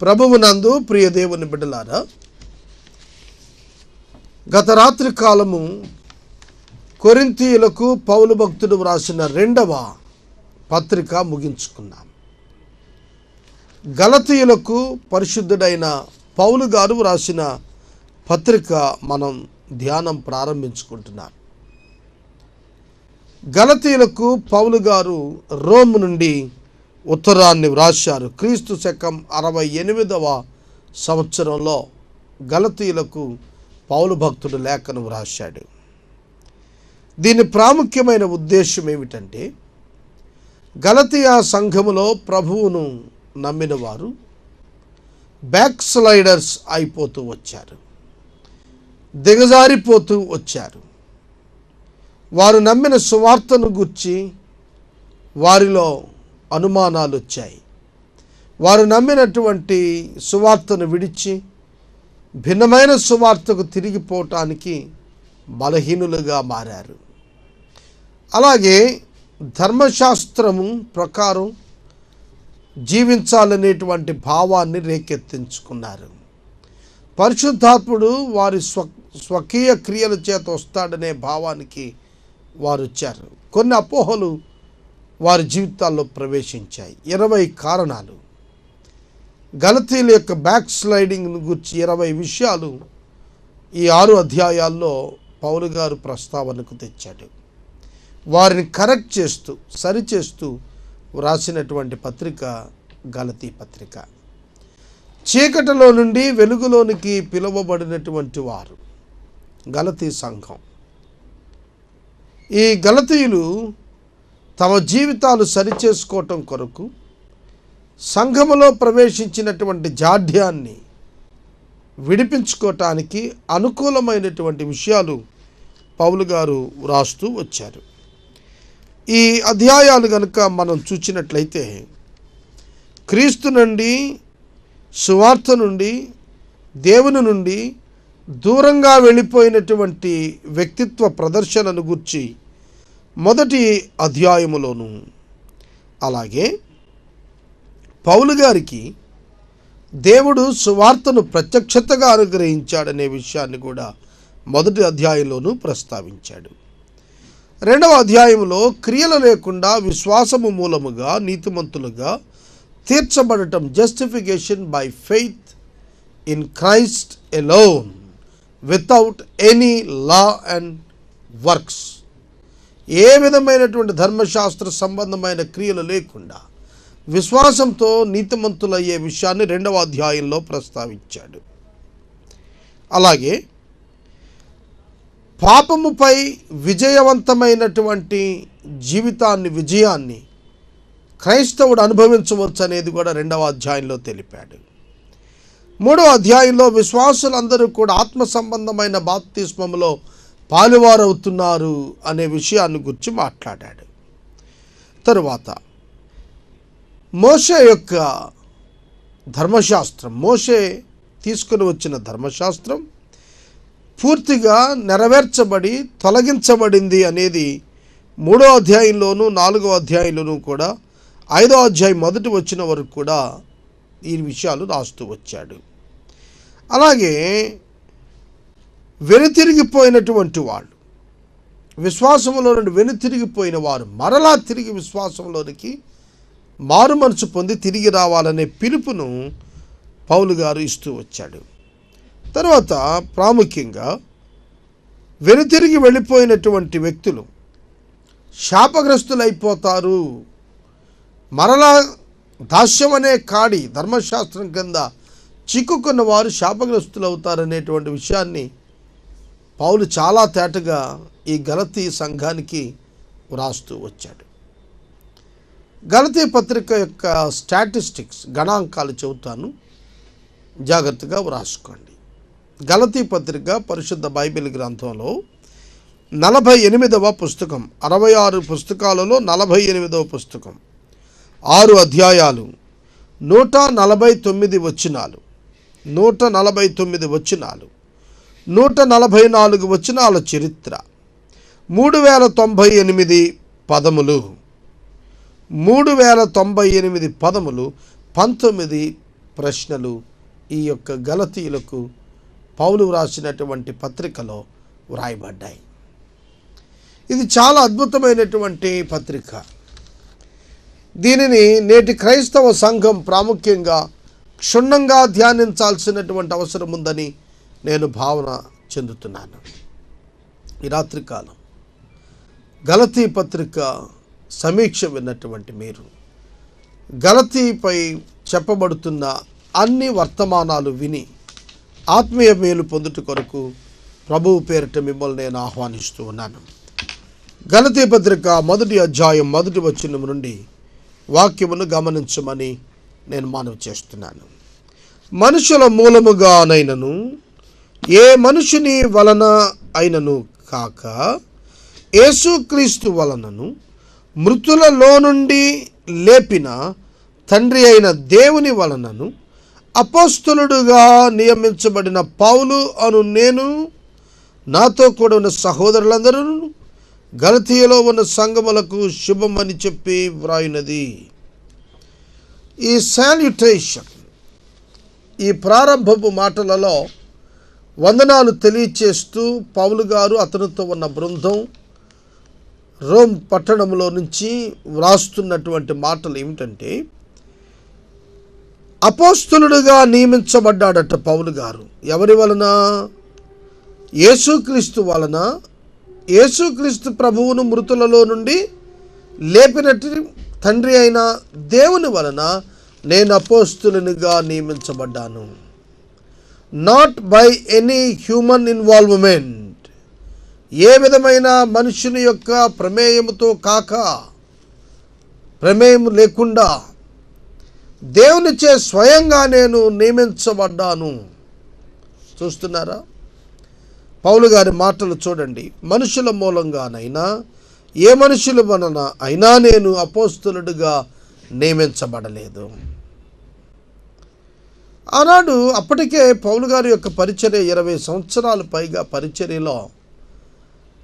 ప్రభువునందు ప్రియ దేవుని బిడ్డలారా, గత రాత్రి కాలము కొరింథీయులకు పౌలు భక్తుడు వ్రాసిన 2వ పత్రిక ముగించుకున్నాం. గలతీయులకు పరిశుద్ధుడైన పౌలు గారు వ్రాసిన పత్రిక మనం ధ్యానం ప్రారంభించుకుంటున్నాం. గలతీయులకు పౌలు గారు రోమ్ నుండి ఉత్తరాన్ని వ్రాశారు. క్రీస్తు శకం 68వ సంవత్సరంలో గలతీయులకు పౌలు భక్తుడు లేఖను వ్రాశాడు. దీని ప్రాముఖ్యమైన ఉద్దేశం ఏమిటంటే, గలతీయా సంఘములో ప్రభువును నమ్మిన వారు బ్యాక్ స్లైడర్స్ అయిపోతూ వచ్చారు, దిగజారిపోతూ వచ్చారు. వారు నమ్మిన సువార్తను గూర్చి వారిలో అనుమానాలు వచ్చాయి. వారు నమ్మినటువంటి సువార్తను విడిచి భిన్నమైన సువార్తకు తిరిగిపోవటానికి బలహీనులుగా మారారు. అలాగే ధర్మశాస్త్రము ప్రకారం జీవించాలనేటువంటి భావాన్ని రేకెత్తించుకున్నారు. పరిశుద్ధాత్ముడు వారి స్వకీయ క్రియల చేత వస్తాడనే భావానికి వారు వచ్చారు. కొన్ని అపోహలు వారి జీవితాల్లో ప్రవేశించాయి. 20 కారణాలు, గలతీయుల యొక్క బ్యాక్ స్లైడింగ్ గురించి 20 విషయాలు ఈ 6 అధ్యాయాల్లో పౌలు గారు ప్రస్తావనకు తెచ్చాడు. వారిని కరెక్ట్ చేస్తూ, సరిచేస్తూ వ్రాసినటువంటి పత్రిక గలతీ పత్రిక. చీకటిలో నుండి వెలుగులోనికి పిలువబడినటువంటి వారు గలతీ సంఘం. ఈ గలతీయులు తమ జీవితాలు సరిచేసుకోవటం కొరకు సంఘములో ప్రవేశించినటువంటి జాడ్యాన్ని విడిపించుకోవటానికి అనుకూలమైనటువంటి విషయాలు పౌలు గారు వ్రాస్తూ వచ్చారు. ఈ అధ్యాయాలు కనుక మనం చూసినట్లయితే, క్రీస్తు నుండి, సువార్త నుండి, దేవుని నుండి దూరంగా వెళ్ళిపోయినటువంటి వ్యక్తిత్వ ప్రదర్శనను గూర్చి మొదటి అధ్యాయములోను, అలాగే పౌలు గారికి దేవుడు సువార్తను ప్రత్యక్షతగా అనుగ్రహించాడనే విషయాన్ని కూడా మొదటి అధ్యాయంలోనూ ప్రస్తావించాడు. 2వ అధ్యాయంలో క్రియలు లేకుండా విశ్వాసము మూలముగా నీతిమంతులుగా తీర్చబడటం, justification by faith in Christ alone without any law and works. ఏ విధమైనటువంటి ధర్మశాస్త్ర సంబంధమైన క్రియలు లేకుండా విశ్వాసంతో నీతిమంతులయ్యే విషయాన్ని 2వ అధ్యాయంలో ప్రస్తావించాడు. అలాగే పాపముపై విజయవంతమైనటువంటి విజయాన్ని క్రైస్తవుడు అనుభవించవచ్చు అనేది కూడా 2వ అధ్యాయంలో తెలిపాడు. 3వ అధ్యాయంలో విశ్వాసులందరూ కూడా ఆత్మ సంబంధమైన బాప్తిస్మములో పాలువారవుతున్నారు అనే విషయాన్ని గురించి మాట్లాడాడు. తరువాత మోషే యొక్క ధర్మశాస్త్రం, మోషే తీసుకుని వచ్చిన ధర్మశాస్త్రం పూర్తిగా నెరవేర్చబడి తొలగించబడింది అనేది 3వ అధ్యాయంలోనూ 4వ అధ్యాయంలోనూ కూడా 5వ అధ్యాయం మొదటి వచ్చిన వరకు కూడా ఈ విషయాలు రాస్తూ వచ్చాడు. అలాగే వెనుతిరిగిపోయినటువంటి వాళ్ళు, విశ్వాసంలో నుండి వెనుతిరిగిపోయిన వారు మరలా తిరిగి విశ్వాసంలోనికి మారు మనసు పొంది తిరిగి రావాలనే పిలుపును పౌలు గారు ఇస్తూ వచ్చాడు. తర్వాత ప్రాముఖ్యంగా వెనుతిరిగి వెళ్ళిపోయినటువంటి వ్యక్తులు శాపగ్రస్తులైపోతారు, మరలా దాస్యం అనే కాడి ధర్మశాస్త్రం కింద చిక్కుకున్న వారు శాపగ్రస్తులు అవుతారనేటువంటి విషయాన్ని పౌలు చాలా తేటగా ఈ గలతీ సంఘానికి వ్రాస్తూ వచ్చాడు. గలతీ పత్రిక యొక్క స్టాటిస్టిక్స్, గణాంకాలు చెబుతాను, జాగ్రత్తగా వ్రాసుకోండి. గలతీ పత్రిక పరిశుద్ధ బైబిల్ గ్రంథంలో 48వ పుస్తకం, 66 పుస్తకాలలో 48వ పుస్తకం, 6 అధ్యాయాలు, 149 వచనాలు, 149 వచనాలు, 144 వచనాల చరిత్ర, 3098 పదములు, 3098 పదములు 19 ప్రశ్నలు ఈ యొక్క గలతీయులకు పౌలు వ్రాసినటువంటి పత్రికలో వ్రాయబడ్డాయి. ఇది చాలా అద్భుతమైనటువంటి పత్రిక. దీనిని నేటి క్రైస్తవ సంఘం ప్రాముఖ్యంగా క్షుణ్ణంగా ధ్యానించాల్సినటువంటి అవసరం ఉందని నేను భావన చెందుతున్నాను. ఈ రాత్రికాలం గలతీ పత్రిక సమీక్ష విన్నటువంటి మీరు గలతీపై చెప్పబడుతున్న అన్ని వర్తమానాలు విని ఆత్మీయ మేలు పొందుట కొరకు ప్రభువు పేరిట మిమ్మల్ని నేను ఆహ్వానిస్తూ ఉన్నాను. గలతీ పత్రిక 1వ అధ్యాయం 1వ వచనం నుండి వాక్యమును గమనించమని నేను మనవి చేస్తున్నాను. మనుషుల మూలముగానైనను ఏ మనుషుని వలన అయినను కాక యేసుక్రీస్తు వలనను మృతులలో నుండి లేపిన తండ్రి అయిన దేవుని వలనను అపోస్తలుడుగా నియమించబడిన పౌలు అను నేను, నాతో కూడా ఉన్న సహోదరులందరూ గలతీయలో ఉన్న సంఘములకు శుభమని చెప్పి వ్రాయినది. ఈ సాల్యుటేషన్, ఈ ప్రారంభపు మాటలలో వందనాలు తెలియచేస్తూ పౌలు గారు అతనితో ఉన్న బృందం రోమ్ పట్టణంలో నుంచి వ్రాస్తున్నటువంటి మాటలు ఏమిటంటే, అపోస్తలుడుగా నియమించబడ్డాడట పౌలు గారు. ఎవరి వలన? యేసుక్రీస్తు వలన. యేసుక్రీస్తు ప్రభువును మృతులలో నుండి లేపినట్టు తండ్రి అయిన దేవుని వలన నేను అపోస్తలునిగా నియమించబడ్డాను. Not by any human involvement, ఏ విధమైన మనుషుని యొక్క ప్రమేయముతో కాక, ప్రమేయం లేకుండా దేవునిచే స్వయంగా నేను నియమించబడ్డాను. చూస్తున్నారా పౌలు గారి మాటలు చూడండి. మనుషుల మూలంగానైనా ఏ మనుషుల వలన అయినా నేను అపోస్తలుడిగా నియమించబడలేదు. ఆనాడు అప్పటికే పౌలు గారి యొక్క పరిచర్య 20 సంవత్సరాలు పైగా పరిచర్యలో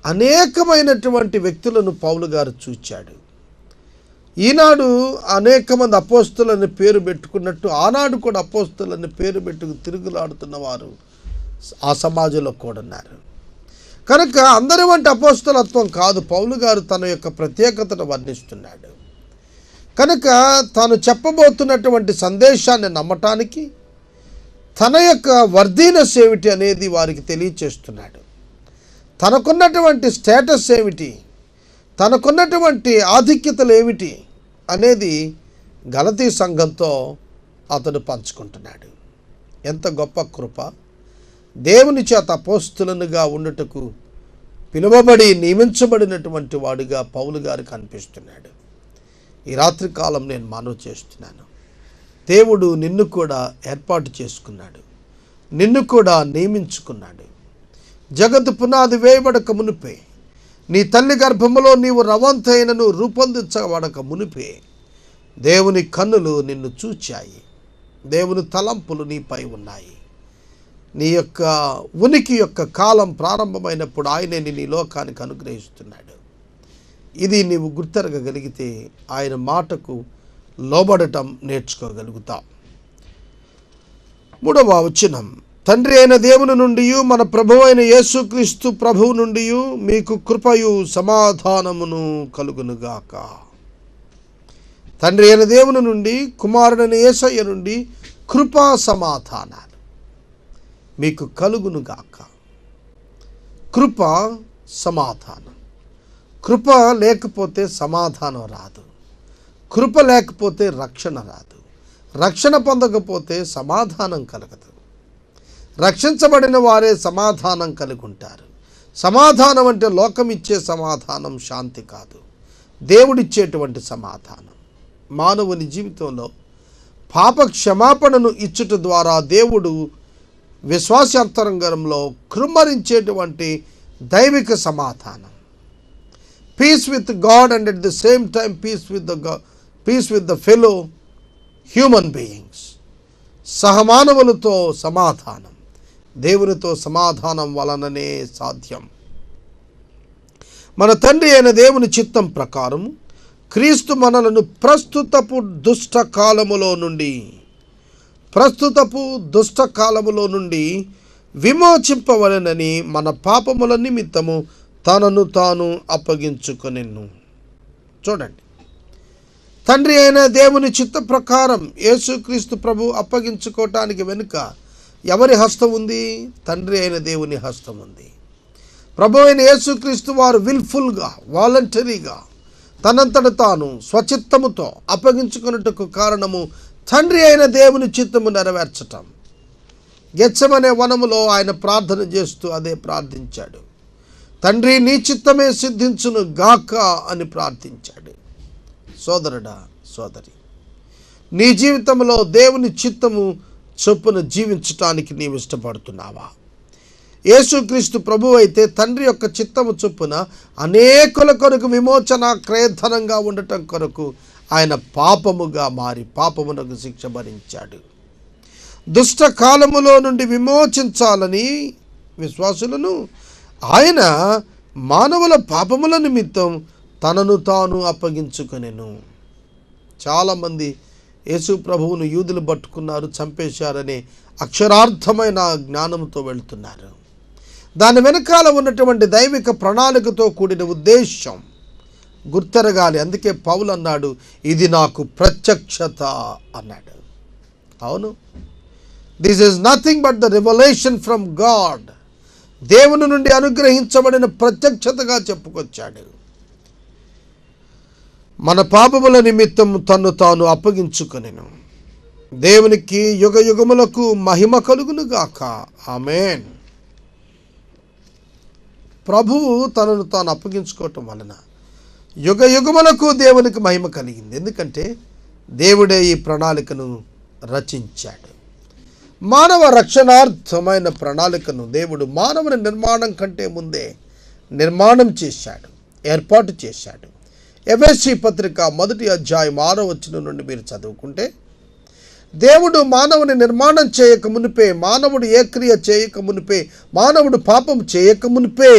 అనేకమైనటువంటి వ్యక్తులను పౌలు గారు చూచాడు. ఈనాడు అనేక మంది అపోస్తలుని పేరు పెట్టుకున్నట్టు ఆనాడు కూడా అపోస్తలుని పేరు పెట్టుకు తిరుగులాడుతున్న వారు ఆ సమాజంలో కూడా ఉన్నారు. కనుక అందరి వంటి అపోస్తలత్వం కాదు, పౌలు గారు తన యొక్క ప్రత్యేకతను వర్ణిస్తున్నాడు. కనుక తాను చెప్పబోతున్నటువంటి సందేశాన్ని నమ్మటానికి తన యొక్క వర్ధీనెస్ ఏమిటి అనేది వారికి తెలియచేస్తున్నాడు. తనకున్నటువంటి స్టేటస్ ఏమిటి, తనకున్నటువంటి ఆధిక్యతలు ఏమిటి అనేది గలతీ సంఘంతో అతడు పంచుకుంటున్నాడు. ఎంత గొప్ప కృప! దేవుని చేత అపోస్తలునిగా ఉండుటకు పిలువబడి నియమించబడినటువంటి వాడిగా పౌలు గారు కనిపిస్తున్నాడు. ఈ రాత్రికాలం నేను మనవి చేస్తున్నాను, దేవుడు నిన్ను కూడా ఏర్పాటు చేసుకున్నాడు, నిన్ను కూడా నియమించుకున్నాడు. జగత్తు పునాది వేయబడక మునిపే, నీ తల్లి గర్భములో నీవు రవంతైనను రూపొందించబడక మునిపే దేవుని కన్నులు నిన్ను చూచాయి. దేవుని తలంపులు నీపై ఉన్నాయి. నీ యొక్క ఉనికి యొక్క కాలం ప్రారంభమైనప్పుడు ఆయనే నీ లోకానికి అనుగ్రహిస్తున్నాడు. ఇది నీవు గుర్తెరగగలిగితే ఆయన మాటకు లోబడటం నేర్చుకోగలుగుతావు. 3వ వచనం, తండ్రి అయిన దేవుని నుండి మన ప్రభువు అయిన యేసుక్రీస్తు ప్రభువు నుండి మీకు కృపయు సమాధానమును కలుగునుగాక. తండ్రి అయిన దేవుని నుండి, కుమారుడైన యేసయ్య నుండి కృపా సమాధానాలు మీకు కలుగునుగాక. కృప, సమాధానం. కృప లేకపోతే సమాధానం రాదు. కృప లేకపోతే రక్షణ రాదు. రక్షణ పొందకపోతే సమాధానం కలగదు. రక్షించబడిన వారే సమాధానం కలిగి ఉంటారు. సమాధానం అంటే లోకం ఇచ్చే సమాధానం శాంతి కాదు, దేవుడిచ్చేటువంటి సమాధానం. మానవుని జీవితంలో పాప క్షమాపణను ఇచ్చుట ద్వారా దేవుడు విశ్వాసాంతరంగంలో కృమ్మరించేటువంటి దైవిక సమాధానం. Peace with God and at the same time peace with the fellow human beings. సహమానవులతో సమాధానం దేవునితో సమాధానం వలననే సాధ్యం. మన తండ్రి అయిన దేవుని చిత్తం ప్రకారం క్రీస్తు మనలను ప్రస్తుతపు దుష్ట కాలములో నుండి ప్రస్తుతపు దుష్ట కాలములో నుండి విమోచింపవలెనని మన పాపముల నిమిత్తము తనను తాను అప్పగించుకొనెను. చూడండి, తండ్రి అయిన దేవుని చిత్త ప్రకారం యేసుక్రీస్తు ప్రభు అప్పగించుకోవటానికి వెనుక ఎవరి హస్తం ఉంది? తండ్రి అయిన దేవుని హస్తం ఉంది. ప్రభు అయిన యేసుక్రీస్తు వారు విల్ఫుల్గా, వాలంటరీగా, తనంతట తాను స్వచిత్తముతో అప్పగించుకున్నట్టుకు కారణము తండ్రి అయిన దేవుని చిత్తము నెరవేర్చటం. గెత్సెమనే వనములో ఆయన ప్రార్థన చేస్తూ అదే ప్రార్థించాడు. తండ్రి, నీ చిత్తమే సిద్ధించును గాక అని ప్రార్థించాడు. సోదరుడా, సోదరి, నీ జీవితంలో దేవుని చిత్తము చొప్పున జీవించటానికి నీవు ఇష్టపడుతున్నావా? యేసుక్రీస్తు ప్రభు అయితే తండ్రి యొక్క చిత్తము చొప్పున అనేకుల కొరకు విమోచన క్రయధనంగా ఉండటం కొరకు ఆయన పాపముగా మారి పాపమునకు శిక్ష భరించాడు. దుష్ట కాలములో నుండి విమోచించాలని విశ్వాసులను ఆయన మానవుల పాపముల నిమిత్తం తనను తాను అప్పగించుకొనెను. చాలామంది యేసు ప్రభువును యూదులు పట్టుకున్నారు, చంపేశారనే అక్షరార్థమైన జ్ఞానంతో వెళ్తున్నారు. దాని వెనకాల ఉన్నటువంటి దైవిక ప్రణాళికతో కూడిన ఉద్దేశం గుర్తెరగాలి. అందుకే పౌలు అన్నాడు, ఇది నాకు ప్రత్యక్షత అన్నాడు. అవును, this is nothing but the revolution from God. దేవుని నుండి అనుగ్రహించబడిన ప్రత్యక్షతగా చెప్పుకొచ్చాడు. మన పాపముల నిమిత్తం తన్ను తాను అప్పగించుకొనెను. దేవునికి యుగ యుగములకు మహిమ కలుగును గాక. ఆమేన్. ప్రభువు తనను తాను అప్పగించుకోవటం వలన యుగ యుగములకు దేవునికి మహిమ కలిగింది. ఎందుకంటే దేవుడే ఈ ప్రణాళికను రచించాడు. మానవ రక్షణార్థమైన ప్రణాళికను దేవుడు మానవుని నిర్మాణం కంటే ముందే నిర్మాణం చేశాడు, ఏర్పాటు చేశాడు. ఎఫెసీ పత్రిక 1వ అధ్యాయం 6వ వచనం నుండి మీరు చదువుకుంటే, దేవుడు మానవుని నిర్మాణం చేయక మునిపే, మానవుడు ఏ క్రియ చేయక మునిపే, మానవుడు పాపం చేయక మునిపే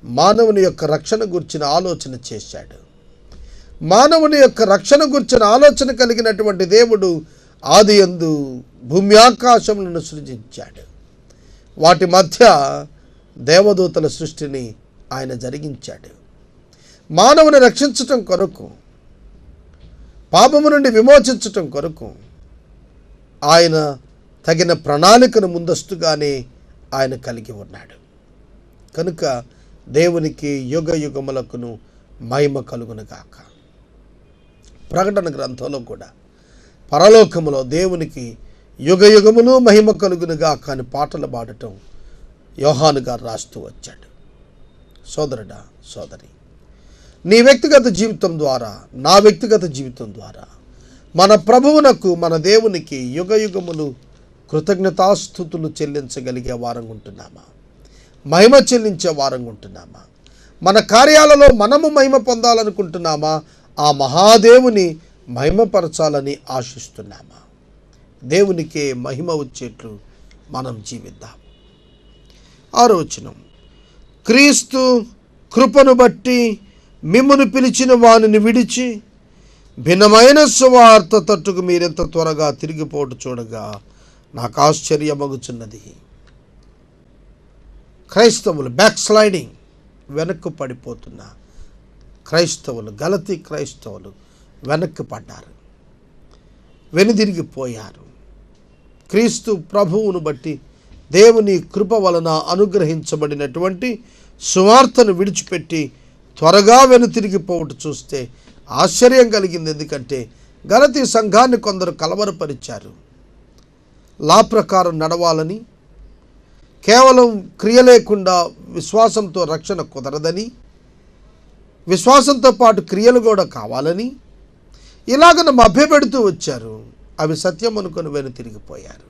మానవుని యొక్క రక్షణ గురించిన ఆలోచన చేశాడు. మానవుని యొక్క రక్షణ గురించిన ఆలోచన కలిగినటువంటి దేవుడు ఆదియందు భూమి ఆకాశములను సృజించాడు. వాటి మధ్య దేవదూతల సృష్టిని ఆయన జరిగించాడు. మానవుని రక్షించటం కొరకు, పాపము నుండి విమోచించటం కొరకు ఆయన తగిన ప్రణాళికను ముందస్తుగానే ఆయన కలిగి ఉన్నాడు. కనుక దేవునికి యుగ యుగములకును మహిమ కలుగునుగాక. ప్రకటన గ్రంథంలో కూడా పరలోకములో దేవునికి యుగ యుగములు మహిమ కలుగునుగాక అని పాటలు పాడటం యోహాను గారు రాస్తూ వచ్చాడు. సోదరుడా, సోదరి, నీ వ్యక్తిగత జీవితం ద్వారా, నా వ్యక్తిగత జీవితం ద్వారా మన ప్రభువునకు, మన దేవునికి యుగ యుగములు కృతజ్ఞతాస్తుతులు చెల్లించగలిగే వారంగా ఉంటున్నామా? మహిమ చెల్లించే వారంగా ఉంటున్నామా? మన కార్యాలలో మనము మహిమ పొందాలనుకుంటున్నామా? ఆ మహాదేవుని మహిమపరచాలని ఆశిస్తున్నామా? దేవునికే మహిమ వచ్చేట్లు మనం జీవిద్దాం. 6వ వచనం, క్రీస్తు కృపను బట్టి మిమ్మును పిలిచిన వానిని విడిచి భిన్నమైన సువార్త తట్టుకు మీరెంత త్వరగా తిరిగిపోటు చూడగా నాకు ఆశ్చర్యమగుచున్నది. క్రైస్తవులు బ్యాక్ స్లైడింగ్, వెనక్కు పడిపోతున్న క్రైస్తవులు, గలతీ క్రైస్తవులు వెనక్కి పడ్డారు, వెనుదిరిగిపోయారు. క్రీస్తు ప్రభువును బట్టి దేవుని కృప వలన అనుగ్రహించబడినటువంటి సువార్తను విడిచిపెట్టి త్వరగా వెనుతిరిగిపోవటం చూస్తే ఆశ్చర్యం కలిగింది. ఎందుకంటే గలతీ సంఘాన్ని కొందరు కలవరపరిచారు. లా ప్రకారం నడవాలని, కేవలం క్రియ లేకుండా విశ్వాసంతో రక్షణ కుదరదని, విశ్వాసంతో పాటు క్రియలు కూడా కావాలని ఇలాగ మభ్యపెడుతూ వచ్చారు. అవి సత్యం అనుకుని వెనుతిరిగిపోయారు.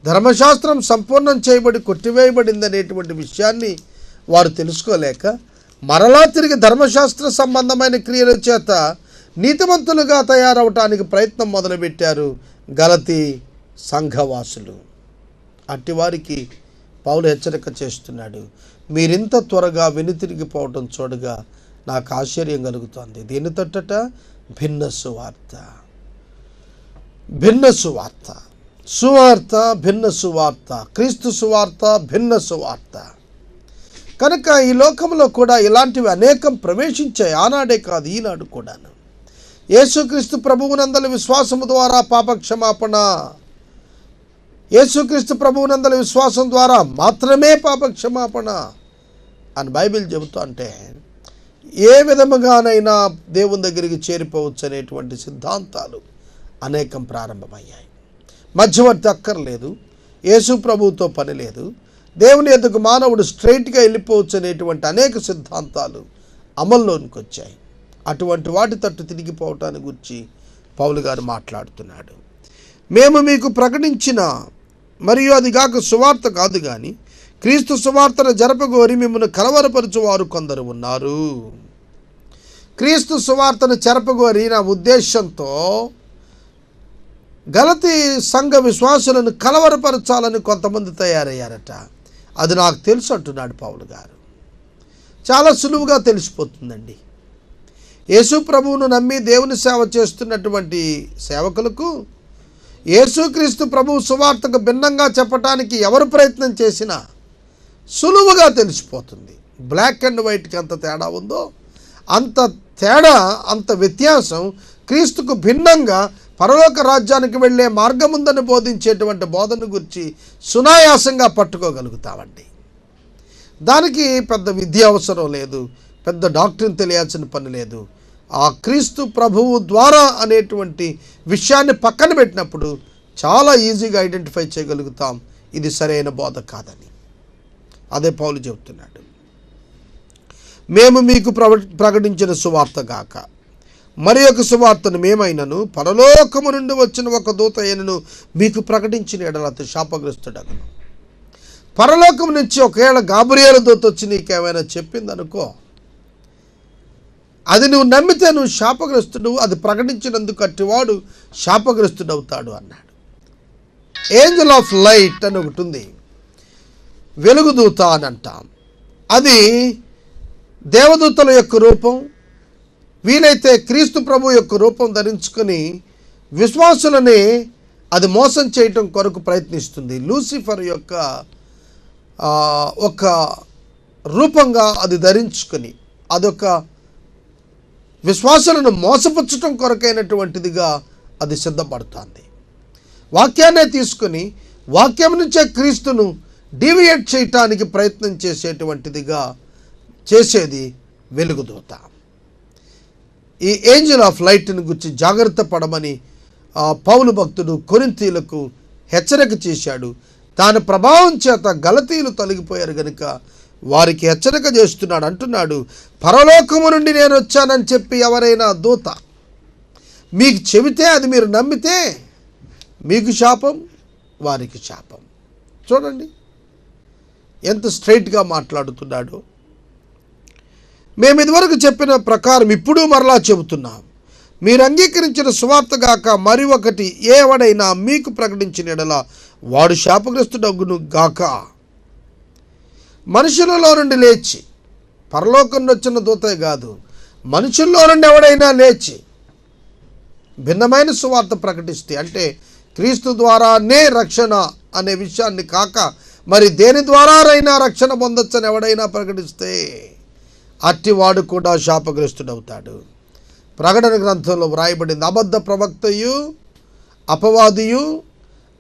ధర్మశాస్త్రం సంపూర్ణం చేయబడి కొట్టివేయబడిందనేటువంటి విషయాన్ని వారు తెలుసుకోలేక మరలా తిరిగి ధర్మశాస్త్ర సంబంధమైన క్రియల చేత నీతిమంతులుగా తయారవటానికి ప్రయత్నం మొదలుపెట్టారు గలతీ సంఘవాసులు. అట్టివారికి పౌలు హెచ్చరిక చేస్తున్నాడు, మీరింత త్వరగా వెనుతిరిగిపోవటం చూడగా నాకు ఆశ్చర్యం కలుగుతోంది. దీని తట్టట భిన్న సువార్త. భిన్న సువార్త, సువార్త భిన్న సువార్త, క్రీస్తు సువార్త భిన్న సువార్త. కనుక ఈ లోకంలో కూడా ఇలాంటివి అనేకం ప్రవేశించాయి. ఆనాడే కాదు, ఈనాడు కూడాను. యేసుక్రీస్తు ప్రభువునందలి విశ్వాసము ద్వారా పాపక్షమాపణ, యేసుక్రీస్తు ప్రభువునందలి విశ్వాసం ద్వారా మాత్రమే పాపక్షమాపణ అని బైబిల్ చెబుతూ అంటే ఏ విధముగానైనా దేవుని దగ్గరికి చేరిపోవచ్చు అనేటువంటి సిద్ధాంతాలు అనేకం ప్రారంభమయ్యాయి. మధ్యవర్తి అక్కర్లేదు, యేసు ప్రభువుతో పని లేదు, దేవుని ఎదుగు మానవుడు స్ట్రైట్గా వెళ్ళిపోవచ్చు అనేటువంటి అనేక సిద్ధాంతాలు అమల్లోనికి వచ్చాయి. అటువంటి వాటి తట్టు తిరిగిపోవటాన్ని గురించి పౌలు గారు మాట్లాడుతున్నాడు. మేము మీకు ప్రకటించిన మరియు అది కాక సువార్త కాదు కానీ క్రీస్తు సువార్తను జరపగోరి మిమ్మల్ని కలవరపరచువారు కొందరు ఉన్నారు. క్రీస్తు సువార్తను జరపగోరి నా ఉద్దేశంతో గలతీ సంఘ విశ్వాసులను కలవరపరచాలని కొంతమంది తయారయ్యారట. అది నాకు తెలుసు అంటున్నాడు పౌలు గారు. చాలా సులువుగా తెలిసిపోతుందండి. యేసు ప్రభువును నమ్మి దేవుని సేవ చేస్తున్నటువంటి సేవకులకు యేసుక్రీస్తు ప్రభువు సువార్తకు భిన్నంగా చెప్పటానికి ఎవరు ప్రయత్నం చేసినా సులువుగా తెలిసిపోతుంది. బ్లాక్ అండ్ వైట్కి ఎంత తేడా ఉందో అంత తేడా, అంత వ్యత్యాసం క్రీస్తుకు భిన్నంగా పరలోక రాజ్యానికి వెళ్ళే మార్గం ఉందని బోధించేటువంటి బోధన గురించి సునాయాసంగా పట్టుకోగలుగుతామండి. దానికి పెద్ద విద్య అవసరం లేదు, పెద్ద డాక్టర్ని తెలియాల్సిన పని లేదు. ఆ క్రీస్తు ప్రభువు ద్వారా అనేటువంటి విషయాన్ని పక్కన పెట్టినప్పుడు చాలా ఈజీగా ఐడెంటిఫై చేయగలుగుతాం ఇది సరైన బోధ కాదని. అదే పౌలు చెబుతున్నాడు. మేము మీకు ప్రకటించిన సువార్త గాక మరి ఒక సువార్తను మేమైనను పరలోకము నుండి వచ్చిన ఒక దూత అయినను మీకు ప్రకటించిన ఎడల అతడు శాపగ్రస్తుడగును. పరలోకం నుంచి ఒకవేళ గాబ్రియేలు దూత వచ్చి నీకేమైనా చెప్పిందనుకో, అది నువ్వు నమ్మితే నువ్వు శాపగ్రస్తుడు, అది ప్రకటించినందుకు అట్టివాడు శాపగ్రస్తుడు అవుతాడు అన్నాడు. ఏంజల్ ఆఫ్ లైట్ అని ఒకటి ఉంది, వెలుగుదూత అని అంటాం. అది దేవదూతల యొక్క రూపం, వీలైతే క్రీస్తు ప్రభు యొక్క రూపం ధరించుకొని విశ్వాసులని అది మోసం చేయటం కొరకు ప్రయత్నిస్తుంది. లూసిఫర్ యొక్క ఒక రూపంగా అది ధరించుకొని అదొక విశ్వాసులను మోసపుచ్చటం కొరకైనటువంటిదిగా అది సిద్ధపడుతుంది. వాక్యాన్నే తీసుకొని వాక్యం నుంచే క్రీస్తును డీవియేట్ చేయటానికి ప్రయత్నం చేసేటువంటిదిగా చేసేది వెలుగుదూత. ఈ ఏంజల్ ఆఫ్ లైట్ని గురించి జాగ్రత్త పడమని పౌలు భక్తుడు కొరింథీయులకు హెచ్చరిక చేశాడు. దాని ప్రభావం చేత గలతీయులు తొలగిపోయారు కనుక వారికి హెచ్చరిక చేస్తున్నాడు. అంటున్నాడు, పరలోకము నుండి నేను వచ్చానని చెప్పి ఎవరైనా దూత మీకు చెబితే అది మీరు నమ్మితే మీకు శాపం, వారికి శాపం. చూడండి ఎంత స్ట్రైట్గా మాట్లాడుతున్నాడు. మేము ఇదివరకు చెప్పిన ప్రకారం ఇప్పుడు మరలా చెబుతున్నాం, మీరు అంగీకరించిన సువార్త గాక మరి ఒకటి ఎవడైనా మీకు ప్రకటించిన ఎడల వాడు శాపగ్రస్తుడగును గాక. మనుషులలో నుండి లేచి, పరలోకం వచ్చిన దూతే కాదు, మనుషుల్లో నుండి ఎవడైనా లేచి భిన్నమైన సువార్త ప్రకటిస్తే, అంటే క్రీస్తు ద్వారానే రక్షణ అనే విషయాన్ని కాక మరి దేని ద్వారానైనా రక్షణ పొందొచ్చని ఎవడైనా ప్రకటిస్తే అట్టివాడు కూడా శాపగ్రస్తుడవుతాడు. ప్రకటన గ్రంథంలో వ్రాయబడింది, అబద్ధ ప్రవక్తయు అపవాదియు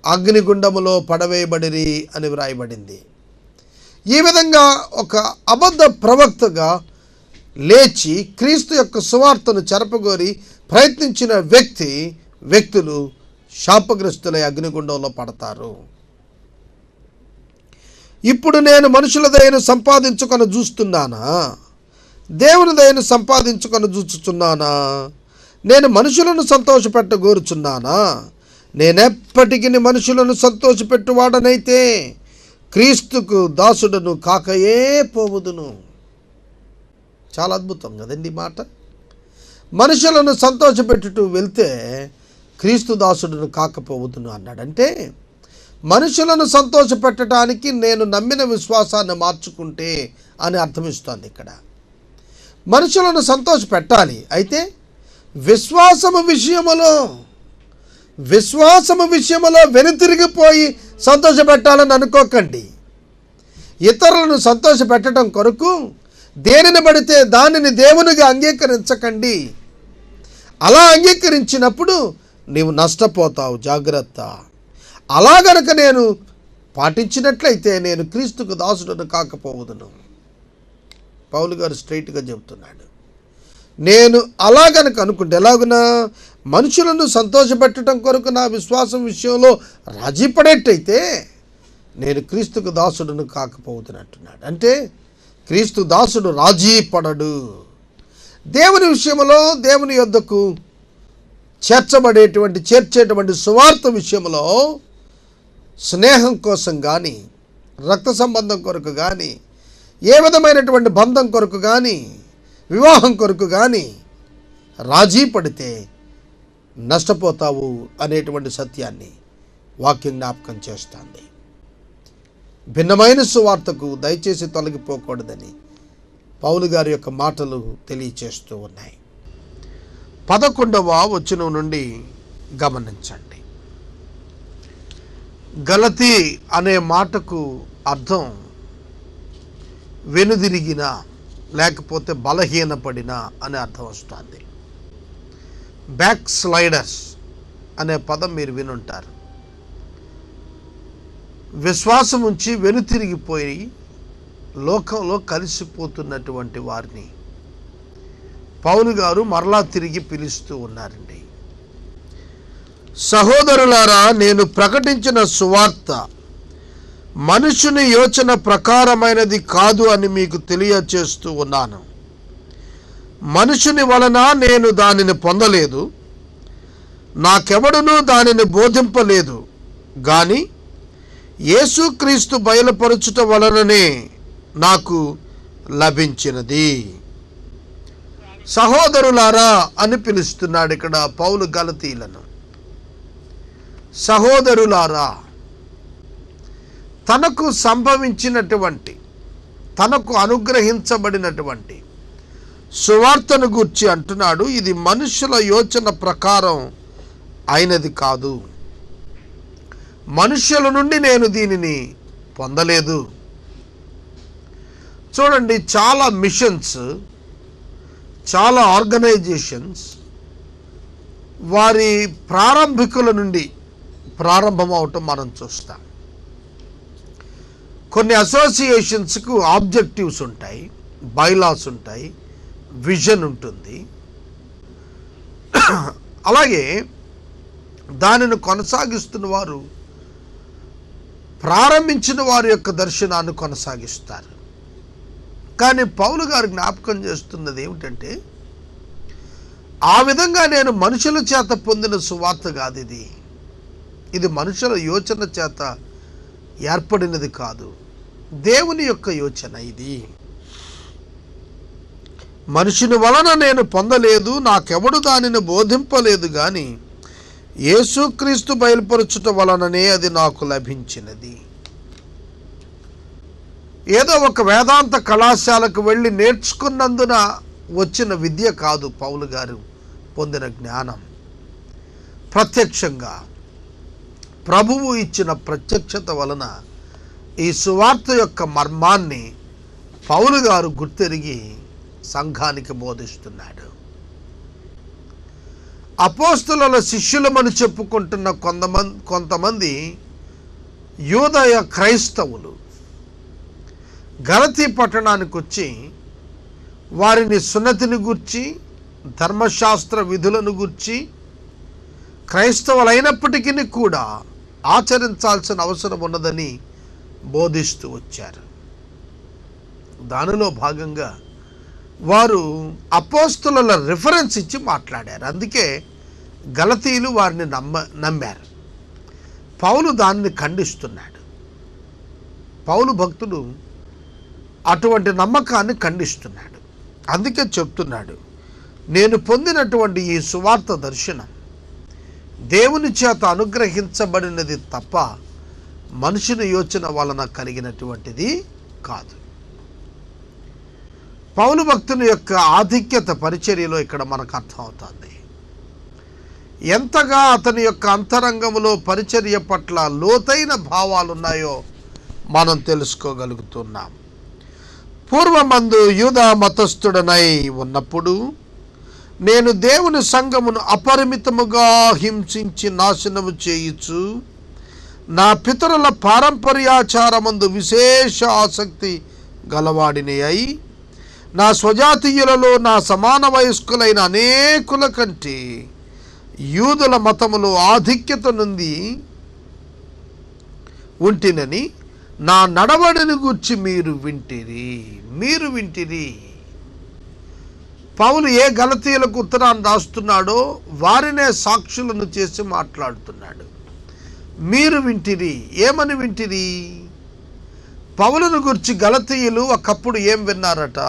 అగ్నిగుండములో పడవేయబడిరి అని వ్రాయబడింది. ఈ విధంగా ఒక అబద్ధ ప్రవక్తగా లేచి క్రీస్తు యొక్క సువార్తను చెరపగోరి ప్రయత్నించిన వ్యక్తులు శాపగ్రస్తులై అగ్నిగుండంలో పడతారు. ఇప్పుడు నేను మనుషుల దయను సంపాదించుకొని చూస్తున్నానా, దేవుని దయను సంపాదించుకొని చూస్తున్నానా? నేను మనుషులను సంతోషపెట్టగోరుచున్నానా? నేనెప్పటికీ మనుషులను సంతోషపెట్టువాడనైతే క్రీస్తుకు దాసుడను కాకయే పోవుదును. చాలా అద్భుతం కదండి మాట. మనుషులను సంతోషపెట్టుటూ వెళ్తే క్రీస్తు దాసుడును కాకపోవుదును అన్నాడంటే, మనుషులను సంతోషపెట్టడానికి నేను నమ్మిన విశ్వాసాన్ని మార్చుకుంటే అని అర్థమిస్తోంది ఇక్కడ. మనుషులను సంతోషపెట్టాలి, అయితే విశ్వాసము విషయములో విశ్వాసము విషయంలో వెనుతిరిగిపోయి సంతోషపెట్టాలని అనుకోకండి. ఇతరులను సంతోషపెట్టడం కొరకు దేనిని పడితే దానిని దేవునిగా అంగీకరించకండి. అలా అంగీకరించినప్పుడు నీవు నష్టపోతావు. జాగ్రత్త. అలా గనక నేను పాటించినట్లయితే నేను క్రీస్తుకు దాసుడను కాకపోవదును. పౌలు గారు స్ట్రైట్గా చెబుతున్నాడు. నేను అలా గనక అనుకుంటే ఎలాగునా మనుషులను సంతోషపెట్టడం కొరకు నా విశ్వాసం విషయంలో రాజీ పడేట్టయితే నేను క్రీస్తుకు దాసుడును కాకపోతున్నట్టున్నాడు. అంటే క్రీస్తు దాసుడు రాజీ పడడు. దేవుని విషయంలో దేవుని యొద్దకు చేర్చేటువంటి సువార్త విషయంలో స్నేహం కోసం కానీ, రక్త సంబంధం కొరకు కానీ, ఏ విధమైనటువంటి బంధం కొరకు కానీ, వివాహం కొరకు కానీ రాజీ పడితే నష్టపోతావు అనేటువంటి సత్యాన్ని వాక్యం జ్ఞాపకం చేస్తుంది. భిన్నమైన సువార్తకు దయచేసి తొలగిపోకూడదని పౌలు గారి యొక్క మాటలు తెలియచేస్తూ ఉన్నాయి. 11వ వచనం నుండి గమనించండి. గలతీ అనే మాటకు అర్థం వెనుదిరిగిన, లేకపోతే బలహీనపడిన అనే అర్థం వస్తుంది. బ్యాక్ స్లైడర్స్ అనే పదం మీరు వినుంటారు. విశ్వాసం ఉంచి వెనుతిరిగిపోయి లోకంలో కలిసిపోతున్నటువంటి వారిని పౌలు గారు మరలా తిరిగి పిలుస్తూ ఉన్నారండి. సహోదరులారా, నేను ప్రకటించిన సువార్త మనుషుని యోచన ప్రకారమైనది కాదు అని మీకు తెలియచేస్తూ ఉన్నాను. మనుషుని వలన నేను దానిని పొందలేదు, నాకెవడునూ దానిని బోధింపలేదు, గాని యేసుక్రీస్తు బయలుపరచుట వలననే నాకు లభించినది. సహోదరులారా అని పిలుస్తున్నాడు ఇక్కడ పౌలు గలతీలను. సహోదరులారా, తనకు సంభవించినటువంటి, తనకు అనుగ్రహించబడినటువంటి సువార్తను గూర్చి అంటున్నాడు. ఇది మనుషుల యోచన ప్రకారం అయినది కాదు, మనుషుల నుండి నేను దీనిని పొందలేదు. చూడండి, చాలా మిషన్స్, చాలా ఆర్గనైజేషన్స్ వారి ప్రారంభికుల నుండి ప్రారంభమవటం మనం చూస్తాం. కొన్ని అసోసియేషన్స్కు ఆబ్జెక్టివ్స్ ఉంటాయి, బైలాస్ ఉంటాయి, విజన్ ఉంటుంది. అలాగే దానిని కొనసాగిస్తున్న వారు ప్రారంభించిన వారి యొక్క దర్శనాన్ని కొనసాగిస్తారు. కానీ పౌలు గారు జ్ఞాపకం చేస్తున్నది ఏమిటంటే, ఆ విధంగా నేను మనుషుల చేత పొందిన సువార్త కాదు ఇది. ఇది మనుషుల యోచన చేత ఏర్పడినది కాదు, దేవుని యొక్క యోచన ఇది. మనుషుని వలన నేను పొందలేదు, నాకెవడు దానిని బోధింపలేదు, కానీ యేసుక్రీస్తు బయలుపరచుట వలననే అది నాకు లభించినది. ఏదో ఒక వేదాంత కళాశాలకు వెళ్ళి నేర్చుకున్నందున వచ్చిన విద్య కాదు పౌలు గారు పొందిన జ్ఞానం. ప్రత్యక్షంగా ప్రభువు ఇచ్చిన ప్రత్యక్షత వలన ఈ సువార్త యొక్క మర్మాన్ని పౌలు గారు గుర్తెరిగి సంఘానికి బోధిస్తున్నాడు. అపోస్తలుల శిష్యులమని చెప్పుకుంటున్న కొంతమంది యూదయ క్రైస్తవులు గలతీ పట్టణానికి వచ్చి వారిని సున్నతిని గూర్చి, ధర్మశాస్త్ర విధులను గూర్చి క్రైస్తవులైనప్పటికీ కూడా ఆచరించాల్సిన అవసరం ఉన్నదని బోధిస్తూ వచ్చారు. దానిలో భాగంగా వారు అపోస్తలుల రిఫరెన్స్ ఇచ్చి మాట్లాడారు. అందుకే గలతీయులు వారిని నమ్మారు. పౌలు దానిని ఖండిస్తున్నాడు. పౌలు భక్తుడు అటువంటి నమ్మకాన్ని ఖండిస్తున్నాడు. అందుకే చెప్తున్నాడు, నేను పొందినటువంటి ఈ సువార్త దర్శనం దేవుని చేత అనుగ్రహించబడినది తప్ప మనుషుని యోచన వలన కలిగినటువంటిది కాదు. పౌలు భక్తుని యొక్క ఆధిక్యత పరిచర్యలో ఇక్కడ మనకు అర్థమవుతుంది. ఎంతగా అతని యొక్క అంతరంగంలో పరిచర్య పట్ల లోతైన భావాలు ఉన్నాయో మనం తెలుసుకోగలుగుతున్నాం. పూర్వమందు యూదా మతస్థుడనై ఉన్నప్పుడు నేను దేవుని సంఘమును అపరిమితముగా హింసించి నాశనము చేయుచు నా పితరుల పారంపర్యాచారమందు విశేష ఆసక్తి గలవాడిని అయి నా స్వజాతీయులలో నా సమాన వయస్కులైన అనేకుల కంటే యూదుల మతములో ఆధిక్యత నుండి ఉంటినని నా నడవడిని గూర్చి మీరు వింటిరి. పౌలు ఏ గలతీయులకు ఉత్తరాన్ని రాస్తున్నాడో వారినే సాక్షులను చేసి మాట్లాడుతున్నాడు. మీరు వింటిరి, ఏమని వింటిరి? పౌలును గురించి గలతీయులు ఒకప్పుడు ఏం విన్నారట?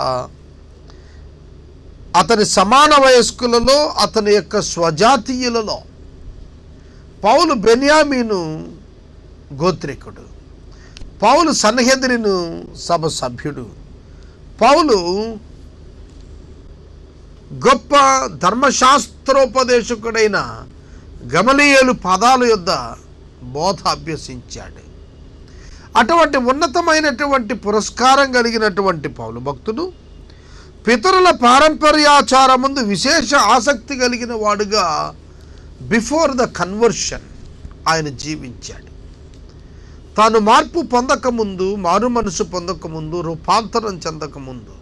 అతని సమాన వయస్కులలో, అతని యొక్క స్వజాతీయులలో. పౌలు బెన్యామీను గోత్రికుడు, పౌలు సన్హెద్రిను సభ సభ్యుడు, పౌలు గొప్ప ధర్మశాస్త్రోపదేశకుడైన గమలీయేలు పాదాల యొద్ద బోధ అభ్యసించాడు. అటువంటి ఉన్నతమైనటువంటి పురస్కారం కలిగినటువంటి పౌలు భక్తుడు పితరుల పారంపర్యాచారముందు విశేష ఆసక్తి కలిగిన వాడుగా బిఫోర్ ద కన్వర్షన్ ఆయన జీవించాడు. తాను మార్పు పొందకముందు, మారు మనసు పొందకముందు, రూపాంతరం చెందకముందు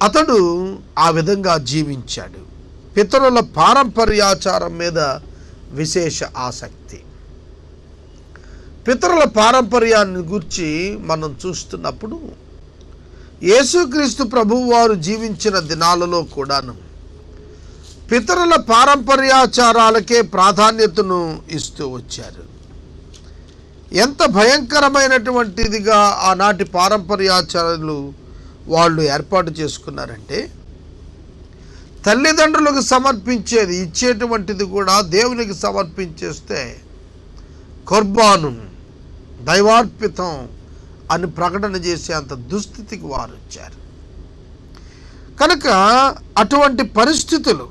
అతడు ఆ విధంగా జీవించాడు. పితరుల పారంపర్యాచారం మీద విశేష ఆసక్తి. పితరుల పారంపర్యాన్ని గురించి మనం చూస్తున్నప్పుడు యేసుక్రీస్తు ప్రభువు వారు జీవించిన దినాలలో కూడాను పితరుల పారంపర్యాచారాలకే ప్రాధాన్యతను ఇస్తూ వచ్చారు. ఎంత భయంకరమైనటువంటిదిగా ఆనాటి పారంపర్యాచారాలు వాళ్ళు ఏర్పాటు చేసుకున్నారంటే, తల్లిదండ్రులకు సమర్పించేది ఇచ్చేటువంటిది కూడా దేవునికి సమర్పించేస్తే కుర్బాను దైవార్పితం అని ప్రకటన చేసే అంత దుస్థితికి వారు వచ్చారు. కనుక అటువంటి పరిస్థితులు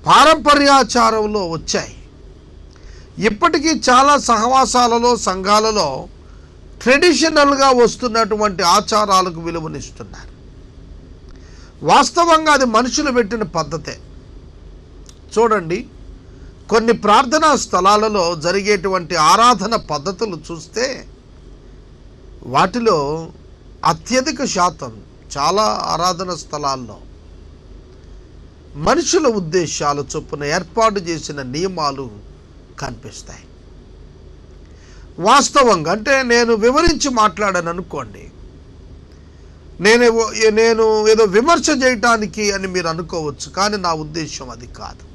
పారంపర్యాచారంలో వచ్చాయి. ఇప్పటికీ చాలా సహవాసాలలో, సంఘాలలో ట్రెడిషనల్గా వస్తున్నటువంటి ఆచారాలకు విలువనిస్తున్నారు. వాస్తవంగా అది మనుషులు పెట్టిన పద్ధతే. చూడండి, కొన్ని ప్రార్థనా స్థలాలలో జరిగేటువంటి ఆరాధన పద్ధతులు చూస్తే వాటిలో అత్యధిక శాతం చాలా ఆరాధన స్థలాల్లో మనుషుల ఉద్దేశాలు చొప్పున ఏర్పాటు చేసిన నియమాలు కనిపిస్తాయి. వాస్తవంగా అంటే నేను వివరించి మాట్లాడాను అనుకోండి, నేను ఏదో విమర్శ చేయటానికి అని మీరు అనుకోవచ్చు, కానీ నా ఉద్దేశం అది కాదు.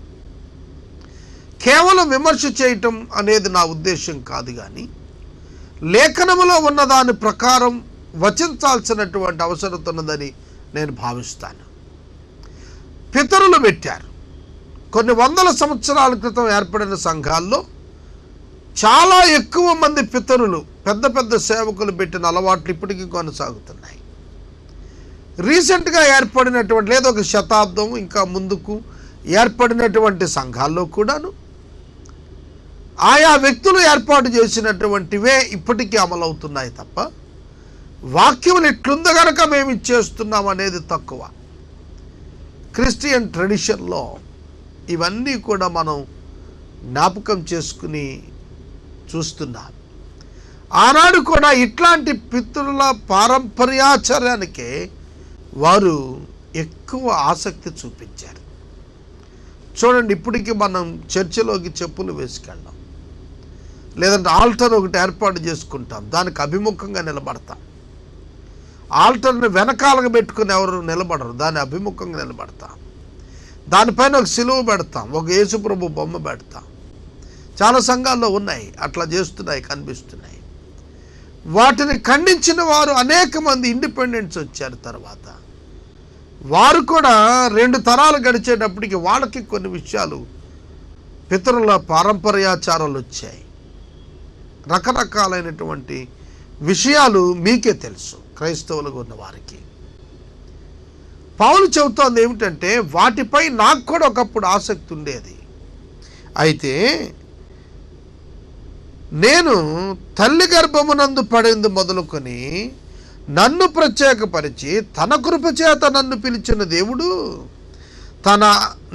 కేవలం విమర్శ చేయటం అనేది నా ఉద్దేశం కాదు, కానీ లేఖనములో ఉన్న దాని ప్రకారం వచించాల్సినటువంటి అవసరం ఉన్నదని నేను భావిస్తాను. పితరులు పెట్టారు. కొన్ని వందల సంవత్సరాల క్రితం ఏర్పడిన సంఘాల్లో చాలా ఎక్కువ మంది పితరులు, పెద్ద పెద్ద సేవకులు పెట్టిన అలవాట్లు ఇప్పటికీ కొనసాగుతున్నాయి. రీసెంట్గా ఏర్పడినటువంటి లేదా ఒక శతాబ్దం ఇంకా ముందుకు ఏర్పడినటువంటి సంఘాల్లో కూడాను ఆయా వ్యక్తులు ఏర్పాటు చేసినటువంటివే ఇప్పటికీ అమలవుతున్నాయి తప్ప వాక్యం ఎట్లుందో కనుక మేము ఇచ్చేస్తున్నాం అనేది తక్కువ. క్రిస్టియన్ ట్రెడిషన్లో ఇవన్నీ కూడా మనం జ్ఞాపకం చేసుకుని చూస్తున్నాం. ఆనాడు కూడా ఇట్లాంటి పితరుల పారంపర్యాచారానికే వారు ఎక్కువ ఆసక్తి చూపించారు. చూడండి, ఇప్పటికీ మనం చర్చిలోకి చెప్పులు వేసుకెళ్ళాం, లేదంటే ఆల్టర్ ఒకటి ఏర్పాటు చేసుకుంటాం, దానికి అభిముఖంగా నిలబడతాం. ఆల్టర్ని వెనకాలకు పెట్టుకుని ఎవరు నిలబడరు, దాని అభిముఖంగా నిలబడతాం. దానిపైన ఒక సిలువ పెడతాం, ఒక యేసుప్రభు బొమ్మ పెడతాం. చాలా సంఘాల్లో ఉన్నాయి, అట్లా చేస్తున్నాయి, కనిపిస్తున్నాయి. వాటిని ఖండించిన వారు అనేక మంది ఇండిపెండెంట్స్ వచ్చారు. తర్వాత వారు కూడా 2 తరాలు గడిచేటప్పటికి వాళ్ళకి కొన్ని విషయాలు పితరుల పారంపర్యాచారాలు వచ్చాయి. రకరకాలైనటువంటి విషయాలు మీకే తెలుసు, క్రైస్తవులుగా ఉన్న వారికి. పౌలు చెబుతోంది ఏమిటంటే, వాటిపై నాకు కూడా ఒకప్పుడు ఆసక్తి ఉండేది. అయితే నేను తల్లి గర్భమునందు పడింది మొదలుకొని నన్ను ప్రత్యేకపరిచి తన కృప చేత నన్ను పిలిచిన దేవుడు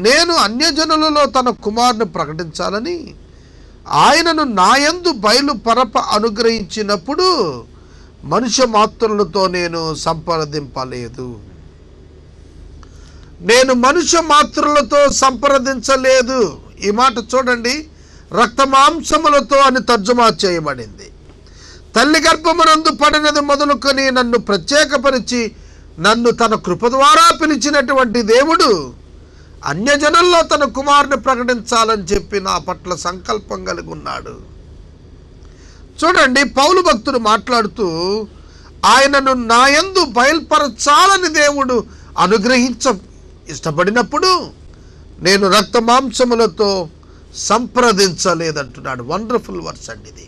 నేను అన్యజనులలో తన కుమారుని ప్రకటించాలని ఆయనను నాయందు బయలుపరప అనుగ్రహించినప్పుడు మనుష్య మాత్రులతో నేను సంప్రదింపలేదు. నేను మనుష్య మాత్రులతో సంప్రదించలేదు. ఈ మాట చూడండి, రక్త మాంసములతో అని తర్జుమా చేయబడింది. తల్లి గర్భమునందు పడినది మొదలుకొని నన్ను ప్రత్యేకపరిచి నన్ను తన కృప ద్వారా పిలిచినటువంటి దేవుడు అన్యజనుల్లో తన కుమారుని ప్రకటించాలని చెప్పి నా పట్ల సంకల్పం కలిగి ఉన్నాడు. చూడండి, పౌలు భక్తుడు మాట్లాడుతూ ఆయనను నాయందు బయలుపరచాలని దేవుడు ఇష్టపడినప్పుడు నేను రక్త మాంసములతో సంప్రదించలేదంటున్నాడు. వండర్ఫుల్ వర్స్ అండి ఇది.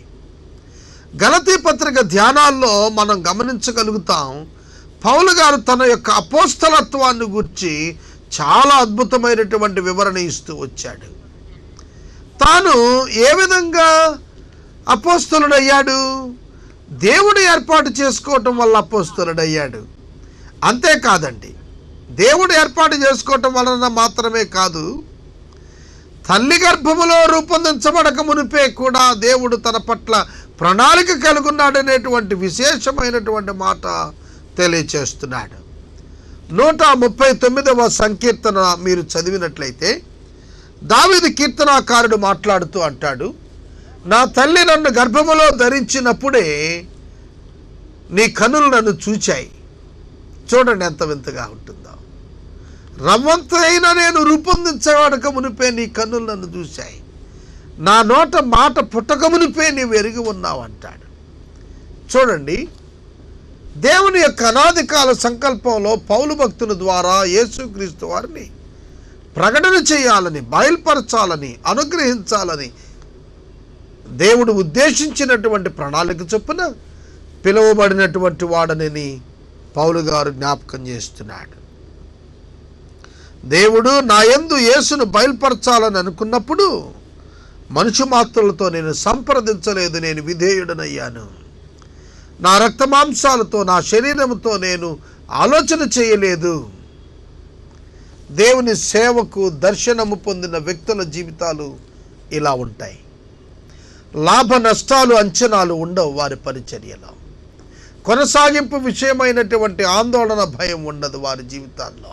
గలతీ పత్రిక ధ్యానాల్లో మనం గమనించగలుగుతాం, పౌలు గారు తన యొక్క అపోస్తలత్వాన్ని గురించి చాలా అద్భుతమైనటువంటి వివరణ ఇస్తూ వచ్చాడు. తాను ఏ విధంగా అపోస్తలుడయ్యాడు? దేవుడు ఏర్పాటు చేసుకోవటం వల్ల అపోస్తలుడయ్యాడు. అంతేకాదండి, దేవుడు ఏర్పాటు చేసుకోవటం వలన మాత్రమే కాదు, తల్లి గర్భములో రూపొందించబడక మునిపే కూడా దేవుడు తన పట్ల ప్రణాళిక కలుగున్నాడనేటువంటి విశేషమైనటువంటి మాట తెలియచేస్తున్నాడు. 139వ సంకీర్తన మీరు చదివినట్లయితే దావీదు కీర్తనాకారుడు మాట్లాడుతూ అంటాడు, నా తల్లి నన్ను గర్భములో ధరించినప్పుడే నీ కనులు నన్ను చూచాయి. చూడండి ఎంత వింతగా ఉంటుందో. రవ్వంతైన నేను రూపొందించబడక మునిపే నీ కన్నులు నన్ను చూశాయి, నా నోట మాట పుట్టక మునిపే నీవు ఎరిగి ఉన్నావు అంటాడు. చూడండి, దేవుని యొక్క అనాది కాల సంకల్పంలో పౌలు భక్తుల ద్వారా యేసుక్రీస్తు వారిని ప్రకటన చేయాలని, బయలుపరచాలని, అనుగ్రహించాలని దేవుడు ఉద్దేశించినటువంటి ప్రణాళిక చొప్పున పిలువబడినటువంటి వాడని పౌలు గారు జ్ఞాపకం చేస్తున్నాడు. దేవుడు నా యందు యేసును బయలుపరచాలని అనుకున్నప్పుడు మనుషు మాత్రులతో నేను సంప్రదించలేదు, నేను విధేయుడనయ్యాను. నా రక్త మాంసాలతో, నా శరీరంతో నేను ఆలోచన చేయలేదు. దేవుని సేవకు దర్శనము పొందిన వ్యక్తుల జీవితాలు ఇలా ఉంటాయి. లాభ నష్టాలు అంచనాలు ఉండవు వారి పరిచర్యలో. కొనసాగింపు విషయమైనటువంటి ఆందోళన, భయం ఉండదు వారి జీవితాల్లో.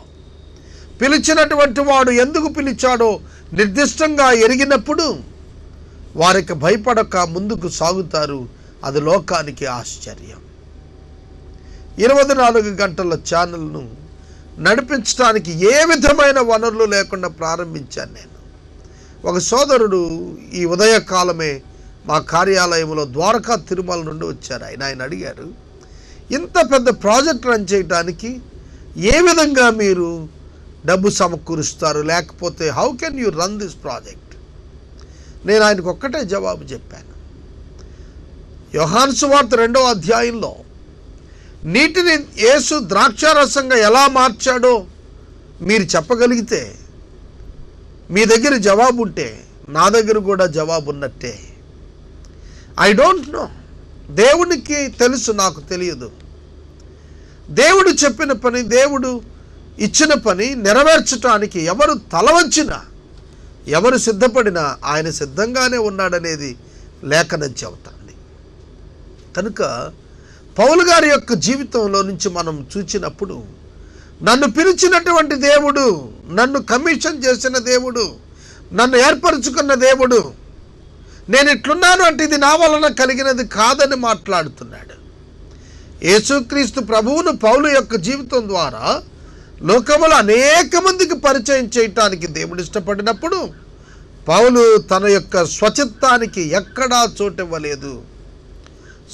పిలిచినటువంటి వాడు ఎందుకు పిలిచాడో నిర్దిష్టంగా ఎరిగినప్పుడు వారికి భయపడక ముందుకు సాగుతారు. అది లోకానికి ఆశ్చర్యం. 24 గంటల ఛానల్ను నడిపించడానికి ఏ విధమైన వనరులు లేకుండా ప్రారంభించాను నేను. ఒక సోదరుడు ఈ ఉదయకాలమే మా కార్యాలయంలో ద్వారకా తిరుమల నుండి వచ్చారు. ఆయన అడిగారు, ఇంత పెద్ద ప్రాజెక్ట్ రన్ చేయడానికి ఏ విధంగా మీరు డబ్బు సమకూరుస్తారు, లేకపోతే how can you run this project? నేను ఆయనకు ఒక్కటే జవాబు చెప్పాను. యోహాను సువార్త 2వ అధ్యాయంలో నీటిని యేసు ద్రాక్షారసంగా ఎలా మార్చాడో మీరు చెప్పగలిగితే, మీ దగ్గర జవాబు ఉంటే నా దగ్గర కూడా జవాబు ఉన్నట్టే. I don't know. దేవునికి తెలుసు, నాకు తెలియదు. దేవుడు చెప్పిన పని, దేవుడు ఇచ్చిన పని నెరవేర్చడానికి ఎవరు తల వంచినా, ఎవరు సిద్ధపడినా ఆయన సిద్ధంగానే ఉన్నాడనేది లేఖనం చెబుతుంది. కనుక పౌలు గారి యొక్క జీవితంలో నుంచి మనం చూచినప్పుడు, నన్ను పిలిచినటువంటి దేవుడు, నన్ను కమిషన్ చేసిన దేవుడు, నన్ను ఏర్పరచుకున్న దేవుడు, నేను ఇట్లున్నాను అంటే ఇది నా వలన కలిగినది కాదని మాట్లాడుతున్నాడు. యేసుక్రీస్తు ప్రభువును పౌలు యొక్క జీవితం ద్వారా లోకములో అనేక మందికి పరిచయం చేయటానికి దేవుడు ఇష్టపడినప్పుడు పౌలు తన యొక్క స్వచిత్తానికి ఎక్కడా చోటివ్వలేదు.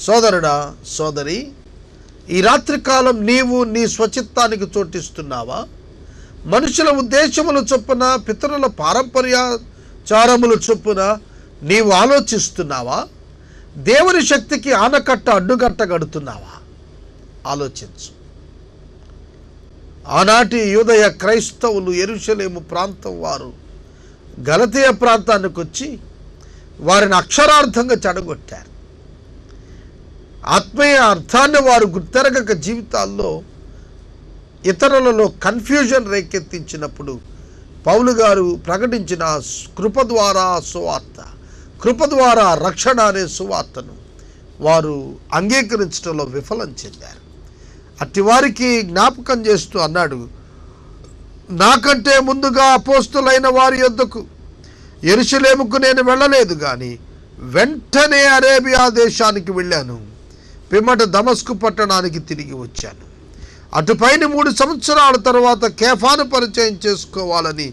సోదరుడా, సోదరి, ఈ రాత్రికాలం నీవు నీ స్వచిత్తానికి చోటిస్తున్నావా? మనుషుల ఉద్దేశముల చొప్పున, పితరుల పారంపర్యాచారముల చొప్పున నీవు ఆలోచిస్తున్నావా? దేవుని శక్తికి ఆనకట్ట, అడ్డుగట్ట గడుతున్నావా? ఆలోచించు. ఆనాటి యూదయ క్రైస్తవులు యెరూషలేము ప్రాంతం వారు గలతీయ ప్రాంతానికి వచ్చి వారిని అక్షరార్థంగా చెడగొట్టారు. ఆత్మీయ అర్థాన్ని వారు గుర్తెరగక జీవితాల్లో ఇతరులలో కన్ఫ్యూజన్ రేకెత్తించినప్పుడు పౌలు గారు ప్రకటించిన కృప ద్వారా సువార్త, కృప ద్వారా రక్షణ అనే సువార్తను వారు అంగీకరించడంలో విఫలం చెందారు. అట్టివారికి జ్ఞాపకం చేస్తూ అన్నాడు, నాకంటే ముందుగా అపోస్తులైన వారి యొద్దకు యెరూషలేముకు నేను వెళ్ళలేదు, కానీ వెంటనే అరేబియా దేశానికి వెళ్ళాను. పిమ్మట దమస్కు పట్టణానికి తిరిగి వచ్చాను. అటుపైన 3 సంవత్సరాల తర్వాత కేఫాను పరిచయం చేసుకోవాలని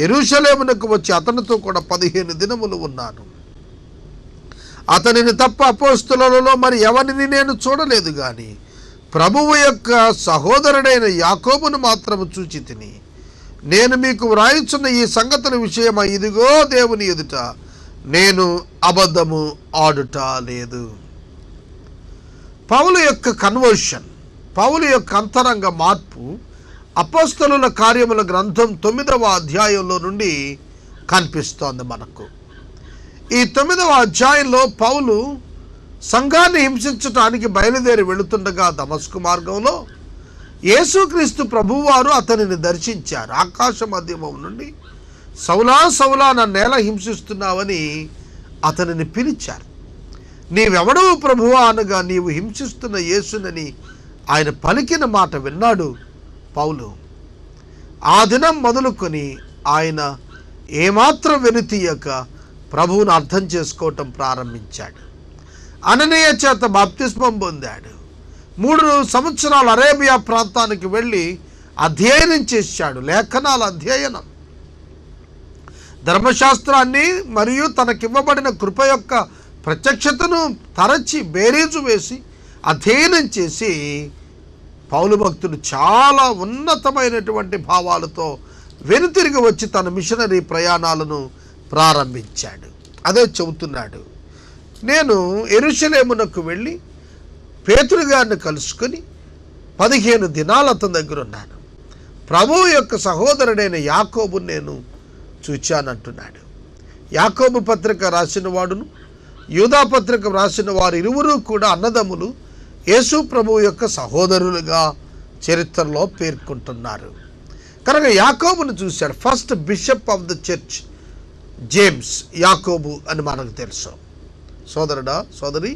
యెరూషలేమునకు వచ్చి అతనితో కూడా 15 దినములు ఉన్నాను. అతనిని తప్ప అపోస్తులలో మరి ఎవరిని నేను చూడలేదు, కానీ ప్రభువు యొక్క సహోదరుడైన యాకోబును మాత్రము చూచి తిని, నేను మీకు వ్రాయిచున్న ఈ సంగతుల విషయమై ఇదిగో దేవుని ఎదుట నేను అబద్ధము ఆడుట లేదు. పౌలు యొక్క కన్వర్షన్, పౌలు యొక్క అంతరంగ మార్పు అపోస్తలుల కార్యముల గ్రంథం 9వ అధ్యాయంలో నుండి కనిపిస్తోంది మనకు. ఈ 9వ అధ్యాయంలో పౌలు సంఘాన్ని హింసించటానికి బయలుదేరి వెళుతుండగా దమస్కు మార్గంలో యేసుక్రీస్తు ప్రభువారు అతనిని దర్శించారు. ఆకాశ మధ్యమం నుండి సౌలా సౌలా నన్నేలా హింసిస్తున్నావని అతనిని పిలిచారు. నీవెవడవు ప్రభువా అనగా, నీవు హింసిస్తున్న యేసునని ఆయన పలికిన మాట విన్నాడు పౌలు. ఆ దినం మొదలుకొని ఆయన ఏమాత్రం వెనుతీయక ప్రభువును అర్థం చేసుకోవటం ప్రారంభించాడు. అననీయ చేత బాప్తిస్మం పొందాడు. 3 సంవత్సరాలు అరేబియా ప్రాంతానికి వెళ్ళి అధ్యయనం చేశాడు. లేఖనాల అధ్యయనం, ధర్మశాస్త్రాన్ని మరియు తనకివ్వబడిన కృప యొక్క ప్రత్యక్షతను తరచి బేరీజు వేసి అధ్యయనం చేసి పౌలు భక్తుడు చాలా ఉన్నతమైనటువంటి భావాలతో వెనుతిరిగి వచ్చి తన మిషనరీ ప్రయాణాలను ప్రారంభించాడు. అదే చెబుతున్నాడు, నేను యెరూషలేమునకు వెళ్ళి పేతురు గారిని కలుసుకొని 15 దినాలు అతని దగ్గర ఉన్నాను. ప్రభువు యొక్క సహోదరుడైన యాకోబును నేను చూచానంటున్నాడు. యాకోబు పత్రిక రాసిన వాడును యూదా పత్రిక రాసిన వారు ఇరువురు కూడా అన్నదమ్ములు, యేసు ప్రభువు యొక్క సహోదరులుగా చరిత్రలో పేర్కొంటున్నారు. కనుక యాకోబును చూశాడు. First bishop of the church James యాకోబు అని మనకు తెలుసు. సోదరుడా, సోదరి,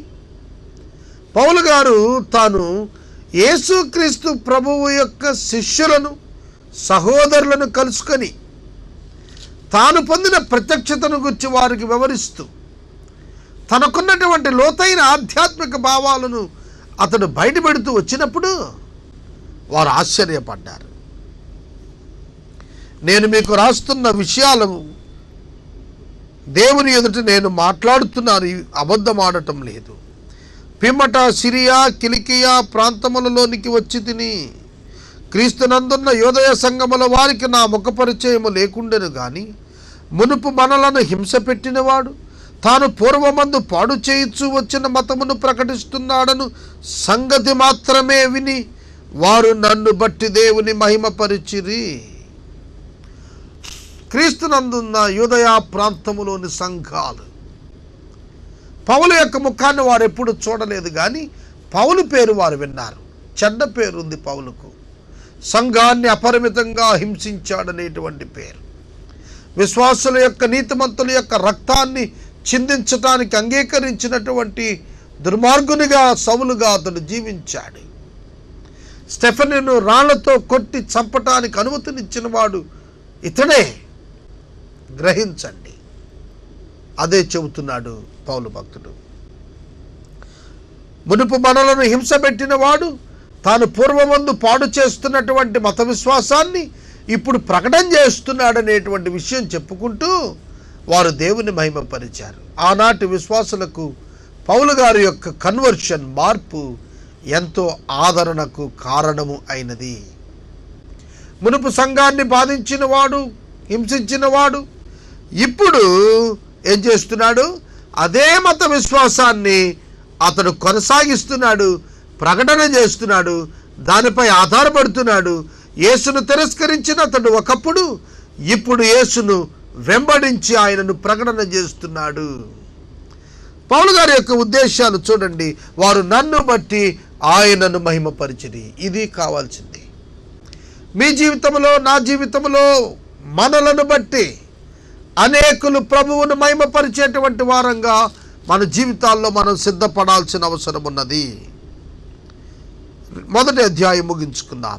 పౌలు గారు తాను యేసుక్రీస్తు ప్రభువు యొక్క శిష్యులను, సహోదరులను కలుసుకొని తాను పొందిన ప్రత్యక్షతను గురించి వారికి వివరిస్తూ తనకున్నటువంటి లోతైన ఆధ్యాత్మిక భావాలను అతడు బయటపెడుతూ వచ్చినప్పుడు వారు ఆశ్చర్యపడ్డారు. నేను మీకు రాస్తున్న విషయాలు దేవుని ఎదుట నేను మాట్లాడుతున్నాను, అబద్ధం ఆడటం లేదు. పిమ్మట సిరియా, కిలికియా ప్రాంతములలోనికి వచ్చి తిని క్రీస్తునందున్న యోదయ సంఘముల వారికి నా ముఖ పరిచయము లేకుండెను, కానీ మునుపు మనలను హింస పెట్టినవాడు తాను పూర్వమందు పాడు చేయించు వచ్చిన మతమును ప్రకటిస్తున్నాడను సంగతి మాత్రమే విని వారు నన్ను బట్టి దేవుని మహిమపరిచిరి. క్రీస్తునందున్న యూదయ ప్రాంతములోని సంఘాలు పౌలు యొక్క ముఖాన్ని వారు ఎప్పుడు చూడలేదు, కానీ పౌలు పేరు వారు విన్నారు. చెడ్డ పేరుంది పౌలుకు. సంఘాన్ని అపరిమితంగా హింసించాడనేటువంటి పేరు. విశ్వాసుల యొక్క, నీతిమంతుల యొక్క రక్తాన్ని చిందించటానికి అంగీకరించినటువంటి దుర్మార్గునిగా, సౌలుగా అతడు జీవించాడు. స్టెఫెనును రాళ్లతో కొట్టి చంపటానికి అనుమతినిచ్చిన వాడు ఇతడే. గ్రహించండి, అదే చెబుతున్నాడు పౌలు భక్తుడు. మునుపు మనలను హింస పెట్టిన వాడు తాను పూర్వమందు పాడు చేస్తున్నటువంటి మత విశ్వాసాన్ని ఇప్పుడు ప్రకటన చేస్తున్నాడనేటువంటి విషయం చెప్పుకుంటూ వారు దేవుని మహిమపరిచారు. ఆనాటి విశ్వాసులకు పౌలు గారి యొక్క కన్వర్షన్, మార్పు ఎంతో ఆదరణకు కారణము అయినది. మునుపు సంఘాన్ని బాధించిన వాడు, హింసించిన వాడు ఇప్పుడు ఏం చేస్తున్నాడు? అదే మత విశ్వాసాన్ని అతడు కొనసాగిస్తున్నాడు, ప్రకటన చేస్తున్నాడు, దానిపై ఆధారపడుతున్నాడు. యేసును తిరస్కరించిన అతడు ఒకప్పుడు ఇప్పుడు యేసును వెంబడించి ఆయనను ప్రకటన చేస్తున్నాడు. పౌలు గారి యొక్క ఉద్దేశాలు చూడండి. వారు నన్ను బట్టి ఆయనను మహిమపరిచిరి. ఇది కావాల్సింది. మీ జీవితంలో, నా జీవితంలో మనలను బట్టి అనేకులు ప్రభువును మహిమపరిచేటువంటి వారంగా మన జీవితాల్లో మనం సిద్ధపడాల్సిన అవసరం ఉన్నది. మొదటి అధ్యాయం ముగించుకుందాం.